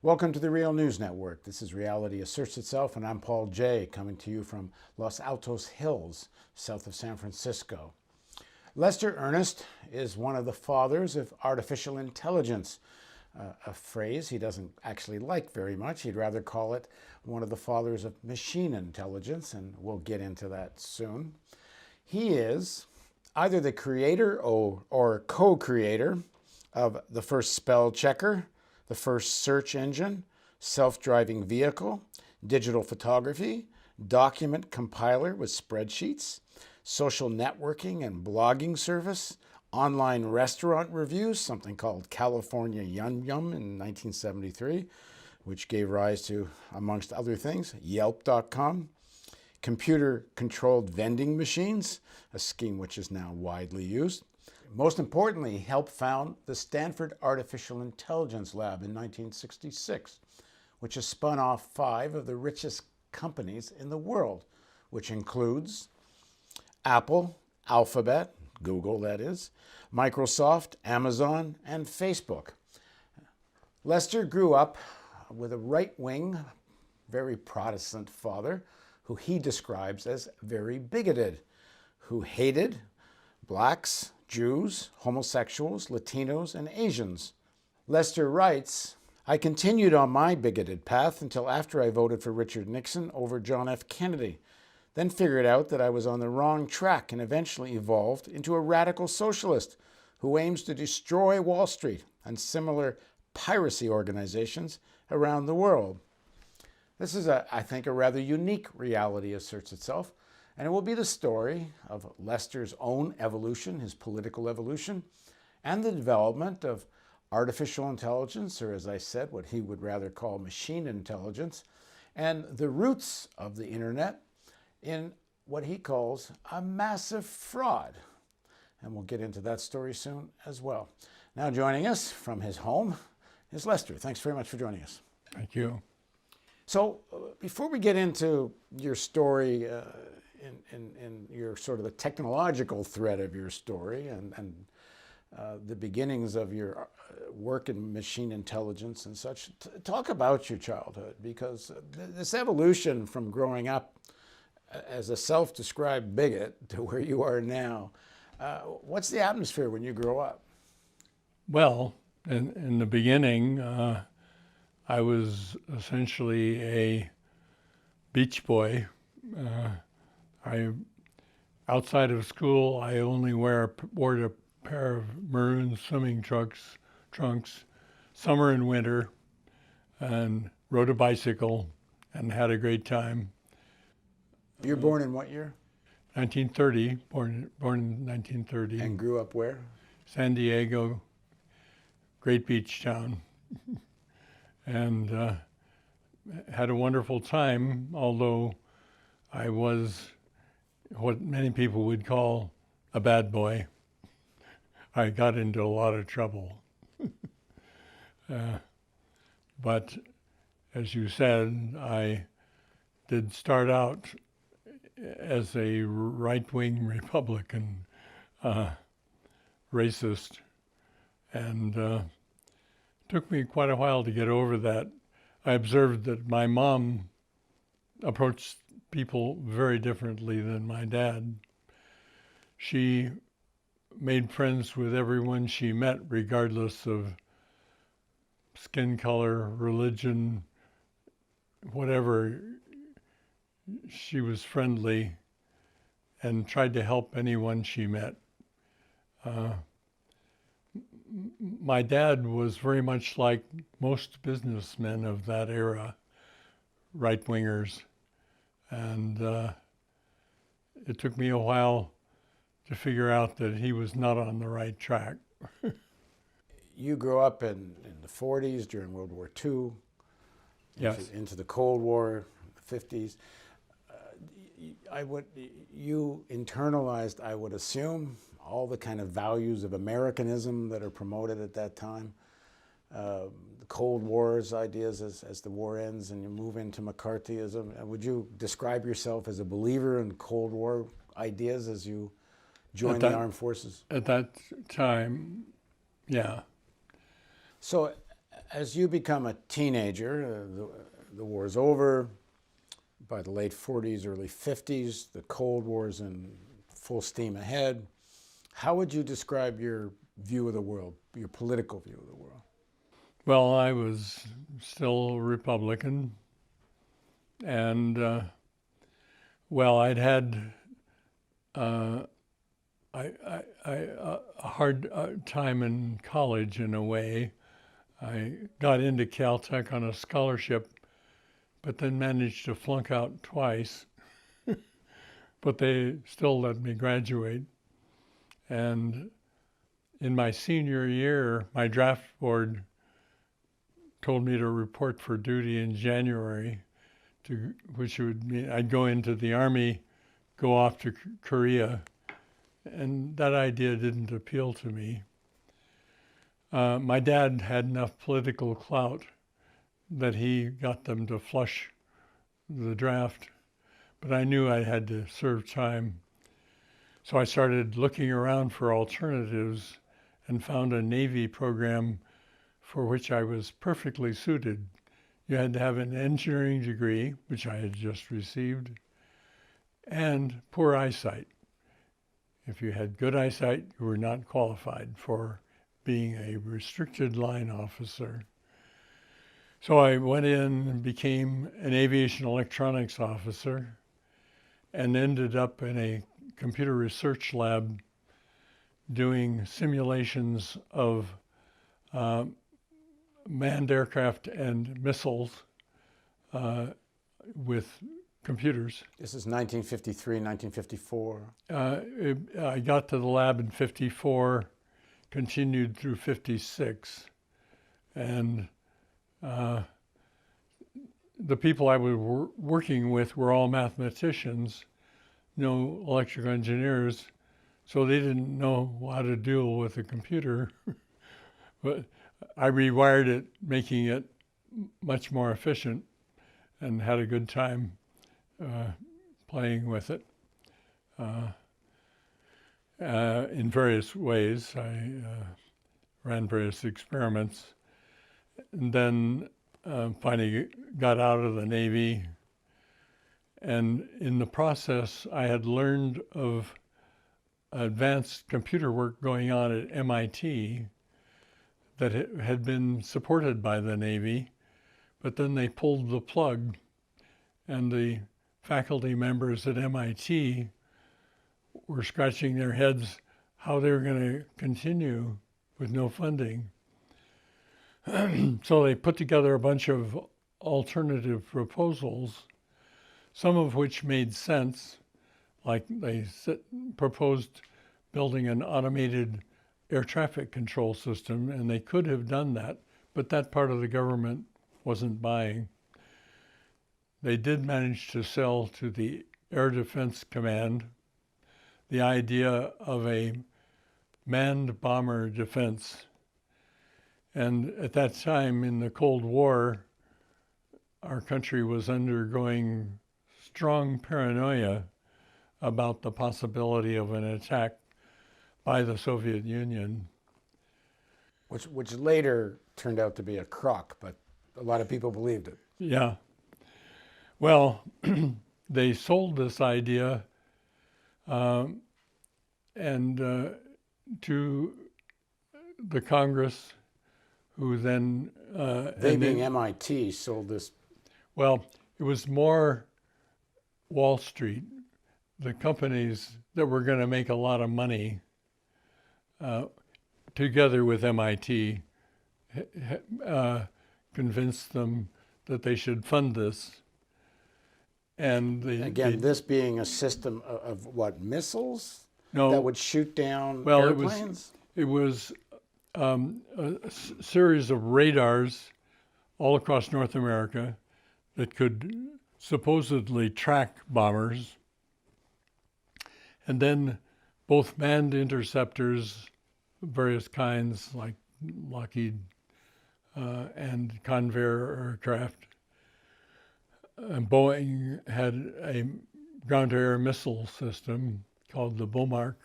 Welcome to the Real News Network. This is Reality Asserts Itself, and I'm Paul Jay, coming to you from Los Altos Hills, south of San Francisco. Lester Earnest is one of the fathers of artificial intelligence, a phrase he doesn't actually like very much. He'd rather call it one of the fathers of machine intelligence, and we'll get into that soon. He is either the creator or co-creator of the first spell checker, the first search engine, self-driving vehicle, digital photography, document compiler with spreadsheets, social networking and blogging service, online restaurant reviews, something called California Yum Yum in 1973, which gave rise to, amongst other things, Yelp.com, computer-controlled vending machines, a scheme which is now widely used. Most importantly, he helped found the Stanford Artificial Intelligence Lab in 1966, which has spun off 5 of the richest companies in the world, which includes Apple, Alphabet, Google that is, Microsoft, Amazon, and Facebook. Lester grew up with a right-wing, very Protestant father who he describes as very bigoted, who hated blacks, Jews, homosexuals, Latinos, and Asians. Lester writes, "I continued on my bigoted path until after I voted for Richard Nixon over John F. Kennedy, then figured out that I was on the wrong track and eventually evolved into a radical socialist who aims to destroy Wall Street and similar piracy organizations around the world." This is, I think, a rather unique Reality Asserts Itself, and it will be the story of Lester's own evolution, his political evolution, and the development of artificial intelligence, or as I said, what he would rather call machine intelligence, and the roots of the internet in what he calls a massive fraud. And we'll get into that story soon as well. Now joining us from his home is Lester. Thanks very much for joining us. Thank you. So before we get into your story, in your sort of the technological thread of your story and the beginnings of your work in machine intelligence and such, talk about your childhood, because this evolution from growing up as a self-described bigot to where you are now, what's the atmosphere when you grow up? Well, in the beginning, I was essentially a beach boy. Outside of school, I only wore a pair of maroon swimming trunks, summer and winter, and rode a bicycle and had a great time. You're born in what year? 1930, born in 1930. And grew up where? San Diego, great beach town. And had a wonderful time, although I was what many people would call a bad boy. I got into a lot of trouble. But as you said, I did start out as a right-wing Republican racist, and it took me quite a while to get over that. I observed that my mom approached people very differently than my dad. She made friends with everyone she met, regardless of skin color, religion, whatever. She was friendly and tried to help anyone she met. My dad was very much like most businessmen of that era, right-wingers. And it took me a while to figure out that he was not on the right track. You grew up in the 40s during World War II, Yes. into the Cold War, the 50s. You internalized, I would assume, all the kind of values of Americanism that are promoted at that time. The Cold War's ideas as the war ends and you move into McCarthyism. Would you describe yourself as a believer in Cold War ideas as you joined the armed forces? At that time, yeah. So As you become a teenager, the war's over. By the late 40s, early 50s, the Cold War's in full steam ahead. How would you describe your view of the world, your political view of the world? Well, I was still Republican, and I'd had a hard time in college in a way. I got into Caltech on a scholarship, but then managed to flunk out twice. But they still let me graduate. And in my senior year, my draft board told me to report for duty in January, which would mean I'd go into the Army, go off to Korea, and that idea didn't appeal to me. My dad had enough political clout that he got them to flush the draft, but I knew I had to serve time. So I started looking around for alternatives and found a Navy program for which I was perfectly suited. You had to have an engineering degree, which I had just received, and poor eyesight. If you had good eyesight, you were not qualified for being a restricted line officer. So I went in and became an aviation electronics officer and ended up in a computer research lab doing simulations of manned aircraft and missiles with computers. This is 1953, 1954. I got to the lab in 54, continued through 56, and the people I was working with were all mathematicians, no electrical engineers, so they didn't know how to deal with a computer. But I rewired it, making it much more efficient, and had a good time playing with it in various ways. I ran various experiments, and then finally got out of the Navy. And in the process, I had learned of advanced computer work going on at MIT that had been supported by the Navy, but then they pulled the plug, and the faculty members at MIT were scratching their heads how they were going to continue with no funding. So they put together a bunch of alternative proposals, some of which made sense, like they proposed building an automated air traffic control system, and they could have done that, but that part of the government wasn't buying. They did manage to sell to the Air Defense Command the idea of a manned bomber defense. And at that time in the Cold War, our country was undergoing strong paranoia about the possibility of an attack by the Soviet Union. Which later turned out to be a crock, but a lot of people believed it. Yeah. Well, they sold this idea and to the Congress, who then... they being MIT sold this. Well, it was more Wall Street, the companies that were going to make a lot of money, together with MIT, convinced them that they should fund this. And this being a system of what, missiles? No, that would shoot down airplanes? It was a series of radars all across North America that could supposedly track bombers, and then both manned interceptors, various kinds like Lockheed and Convair aircraft. And Boeing had a ground-to-air missile system called the Bomark.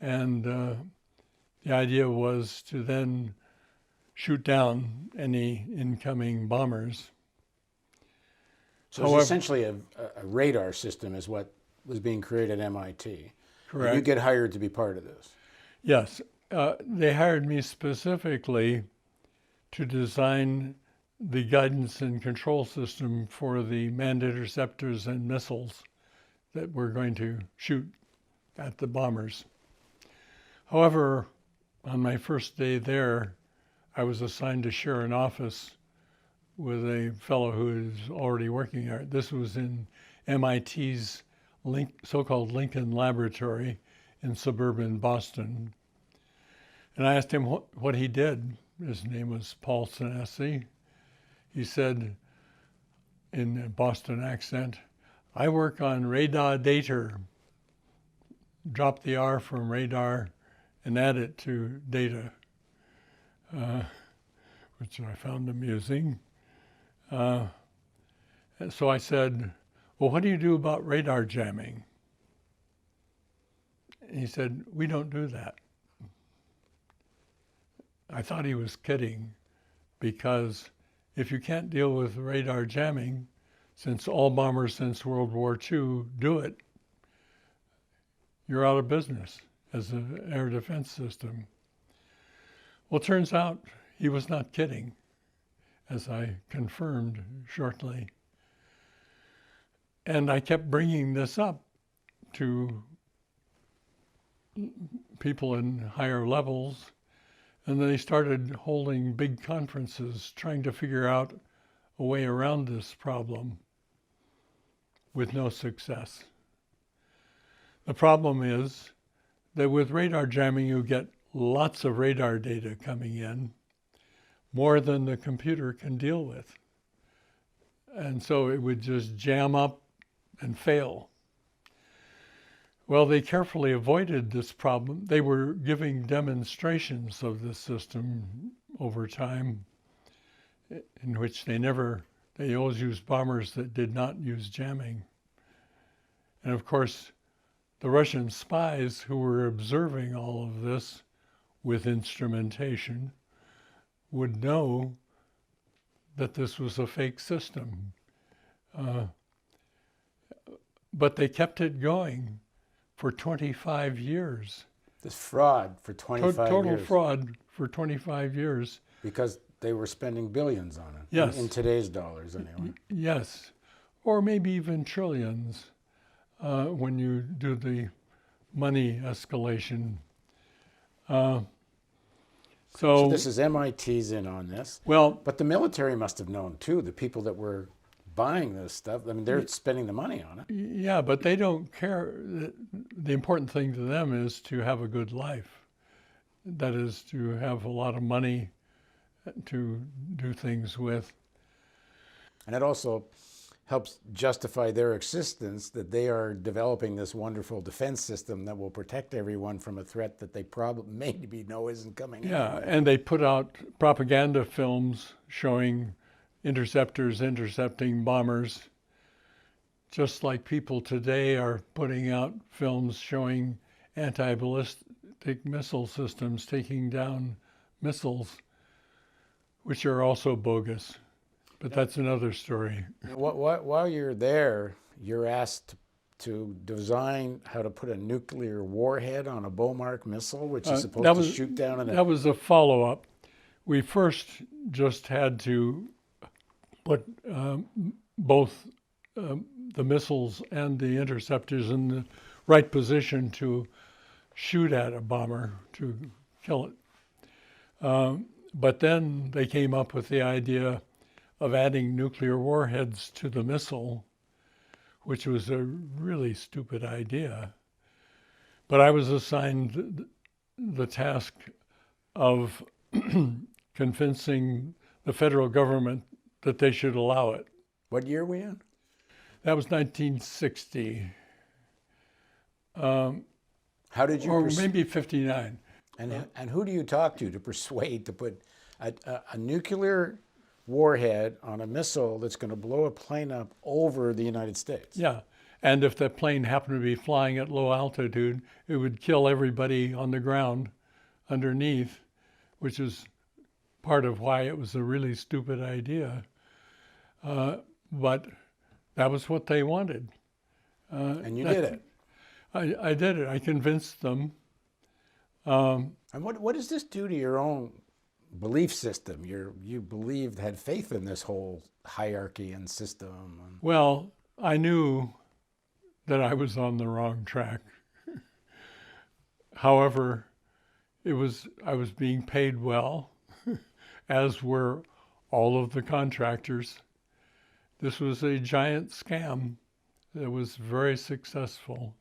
And the idea was to then shoot down any incoming bombers. So it's essentially a radar system is what was being created at MIT. Correct. And you get hired to be part of this. Yes. They hired me specifically to design the guidance and control system for the manned interceptors and missiles that we're going to shoot at the bombers. However, on my first day there, I was assigned to share an office with a fellow who is already working there. This was in MIT's so-called Lincoln Laboratory in suburban Boston. And I asked him what he did. His name was Paul Senesi. He said, in a Boston accent, "I work on radar data." Drop the R from radar and add it to data, which I found amusing. So I said, "Well, what do you do about radar jamming?" And he said, "We don't do that." I thought he was kidding, because if you can't deal with radar jamming, since all bombers since World War II do it, you're out of business as an air defense system. Well, it turns out he was not kidding, as I confirmed shortly. And I kept bringing this up to people in higher levels, and they started holding big conferences trying to figure out a way around this problem with no success. The problem is that with radar jamming, you get lots of radar data coming in, more than the computer can deal with. And so it would just jam up and fail. Well, they carefully avoided this problem. They were giving demonstrations of this system over time, in which they always used bombers that did not use jamming. And of course, the Russian spies who were observing all of this with instrumentation would know that this was a fake system. But they kept it going for 25 years. This fraud for 25 years. Total fraud for 25 years. Because they were spending billions on it. Yes. In today's dollars, anyway. Yes. Or maybe even trillions when you do the money escalation. So this is MIT's in on this. Well, but the military must have known too, the people that were buying this stuff. I mean, they're spending the money on it. Yeah, but they don't care. The important thing to them is to have a good life. That is, to have a lot of money to do things with. And it also helps justify their existence, that they are developing this wonderful defense system that will protect everyone from a threat that they probably maybe know isn't coming. Yeah, anyway. and they put out propaganda films showing interceptors intercepting bombers, just like people today are putting out films showing anti-ballistic missile systems taking down missiles, which are also bogus. But that's another story. While you're there, you're asked to design how to put a nuclear warhead on a Bowmark missle, which is supposed to shoot down. That was a follow-up. We first just had to put both the missiles and the interceptors in the right position to shoot at a bomber, to kill it. But then they came up with the idea of adding nuclear warheads to the missile, which was a really stupid idea. But I was assigned the task of convincing the federal government that they should allow it. What year were we in? That was 1960. How did you? Or maybe 59. And who do you talk to persuade to put a nuclear warhead on a missile that's going to blow a plane up over the United States? Yeah, and if the plane happened to be flying at low altitude, it would kill everybody on the ground underneath, which is part of why it was a really stupid idea. But that was what they wanted. And you did it. I did it. I convinced them. And what does this do to your own belief system? You believed, had faith in this whole hierarchy and system. Well, I knew that I was on the wrong track. However, I was being paid well, as were all of the contractors. This was a giant scam that was very successful.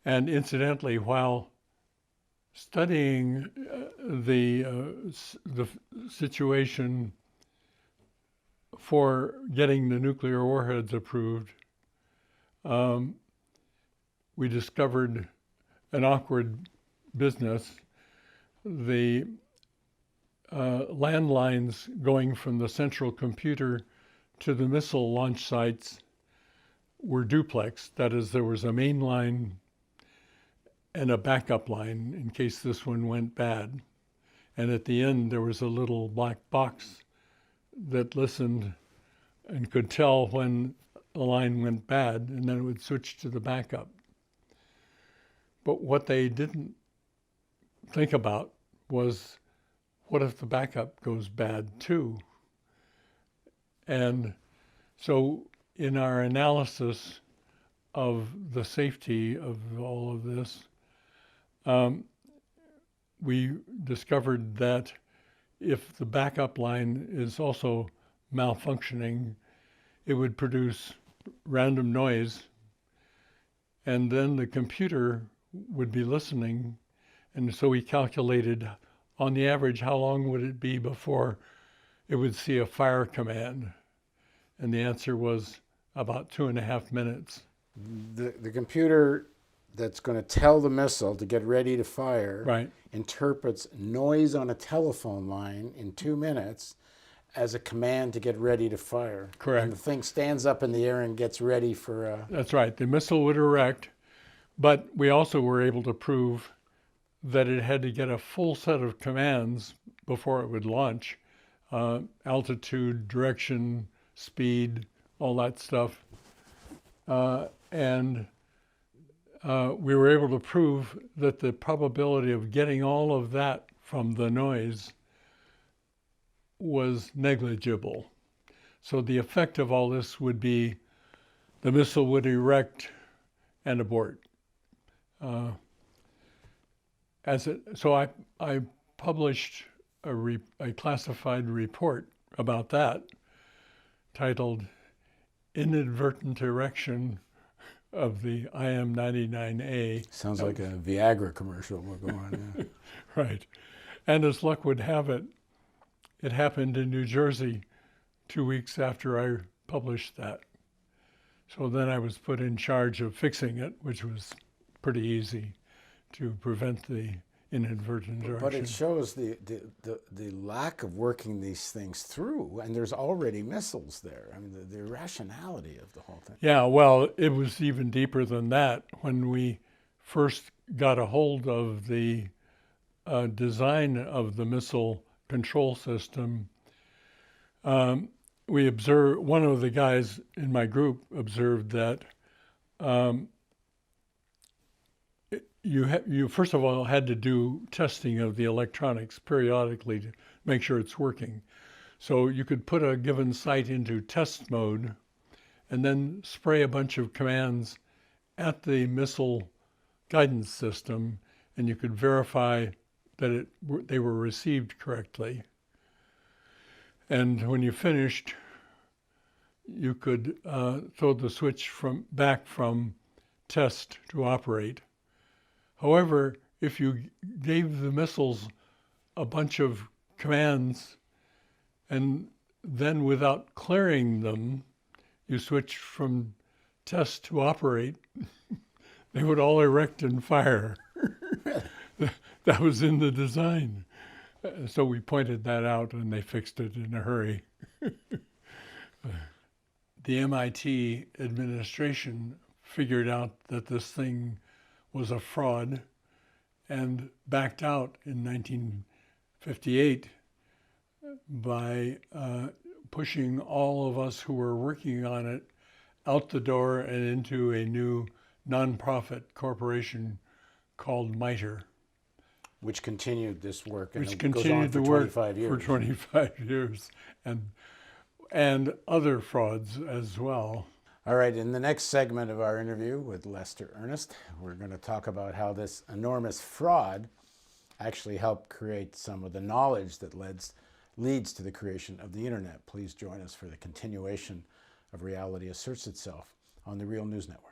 And incidentally, while studying the situation for getting the nuclear warheads approved, we discovered an awkward business. The landlines going from the central computer to the missile launch sites were duplex. That is, there was a main line and a backup line in case this one went bad. And at the end, there was a little black box that listened and could tell when a line went bad, and then it would switch to the backup. But what they didn't think about was, what if the backup goes bad too? And so in our analysis of the safety of all of this, we discovered that if the backup line is also malfunctioning, it would produce random noise, and then the computer would be listening. And so we calculated, on the average, how long would it be before it would see a fire command? And the answer was about 2.5 minutes. The computer that's going to tell the missile to get ready to fire interprets noise on a telephone line in 2 minutes as a command to get ready to fire. Correct. And the thing stands up in the air and gets ready for That's right. The missile would erect, but we also were able to prove that it had to get a full set of commands before it would launch. Altitude, direction, speed, all that stuff. And we were able to prove that the probability of getting all of that from the noise was negligible. So the effect of all this would be the missile would erect and abort. So I published a classified report about that titled Inadvertent Erection of the IM-99A. Sounds like a Viagra commercial we're going on. Yeah. Right. And as luck would have it, it happened in New Jersey 2 weeks after I published that. So then I was put in charge of fixing it, which was pretty easy to prevent the inadvertent erection. But it shows the lack of working these things through, and there's already missiles there. I mean, the irrationality of the whole thing. Yeah, well, it was even deeper than that. When we first got a hold of the design of the missile control system, we observed, one of the guys in my group observed that you first of all had to do testing of the electronics periodically to make sure it's working. So you could put a given site into test mode and then spray a bunch of commands at the missile guidance system, and you could verify that they were received correctly. And when you finished, you could throw the switch back from test to operate. However, if you gave the missiles a bunch of commands and then without clearing them, you switched from test to operate, they would all erect and fire. That was in the design. So we pointed that out and they fixed it in a hurry. The MIT administration figured out that this thing was a fraud and backed out in 1958 by pushing all of us who were working on it out the door and into a new nonprofit corporation called MITRE. Which continued this work, and Which it goes on continued for the work 25 years. for 25 years, and other frauds as well. All right, in the next segment of our interview with Lester Earnest, we're going to talk about how this enormous fraud actually helped create some of the knowledge that leads to the creation of the internet. Please join us for the continuation of Reality Asserts Itself on the Real News Network.